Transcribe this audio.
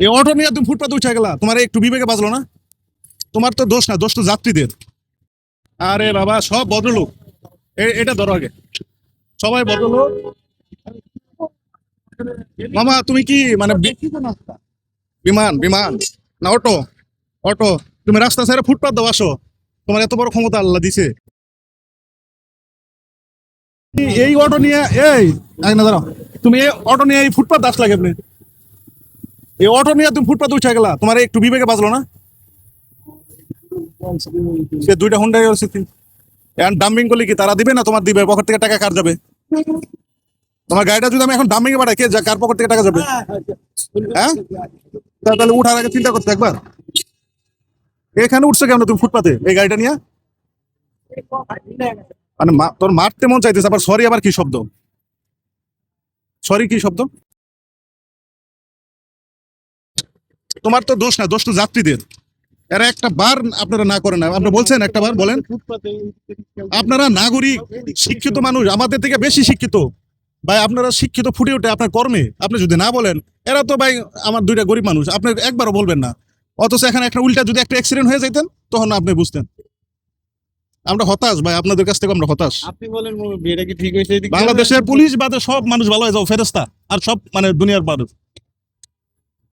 এই অটো নিয়ে তুমি ফুটপাতে উঠে গেলা, তোমার একটু বিবেকে বাজলো না? তোমার তো দোষ না, দোষ তো যাত্রীদের। আরে বাবা, সব ভদ্রলোক। এটা ধরো আগে, সবাই ভদ্রলোক। মামা তুমি কি মানে বিমান বিমান না অটো? অটো। তুমি রাস্তা ছেড়ে ফুটপাত দাও, আসো। তোমার এত বড় ক্ষমতা আল্লাহ দিছে। এই অটো নিয়ে এই না দাঁড়াও, তুমি এই অটো নিয়ে এই ফুটপাত আসলা কেমনে? এই অটো নিয়ে তুমি ফুটপাতে উঠে গেলা, তোমার একটু বিবেকে বাজলো না? সে দুইটা হুন্ডাই এখন ডাম্পিং করলে কি তারা দিবে না তোমার দিবে? পকেট থেকে টাকা কার যাবে? তোমার গাড়িটা যদি আমি এখন ডাম্পিং এ পাঠাই, কে কার পকেট থেকে টাকা যাবে? হ্যাঁ, তাহলে উঠার আগে চিন্তা করতে একবার। এখানে উঠছে কেন তুমি ফুটপাতে এই গাড়িটা নিয়ে? মানে তোর মারতে মন চাইতেছে, আবার সরি আবার কি শব্দ? সরি কি শব্দ? তোমার তো দোষ না, দোষ তো যাত্রীদের। এরা একটা বার আপনারা না করেন না, আপনি বলছেন একটা বার বলেন। আপনারা নাগরিক, শিক্ষিত মানুষ, আমাদের থেকে বেশি শিক্ষিত ভাই। আপনারা শিক্ষিত ফুটে ওঠে আপনার কর্মে। আপনি যদি না বলেন, এরা তো ভাই আমার দুইটা গরিব মানুষ, আপনি একবারও বলবেন না। অথচ এখানে একটা উল্টা যদি একটা অ্যাক্সিডেন্ট হয়ে যাইতেন, তখন আপনি বুঝতেন। আমরা হতাশ ভাই, আপনাদের কাছ থেকে আমরা হতাশ। আপনি বলেন এটা কি ঠিক হয়েছে? বাংলাদেশের পুলিশ বাদে সব মানুষ ভালো হয়ে যাও, ফেরেস্তা আর সব মানে দুনিয়ার মানুষ।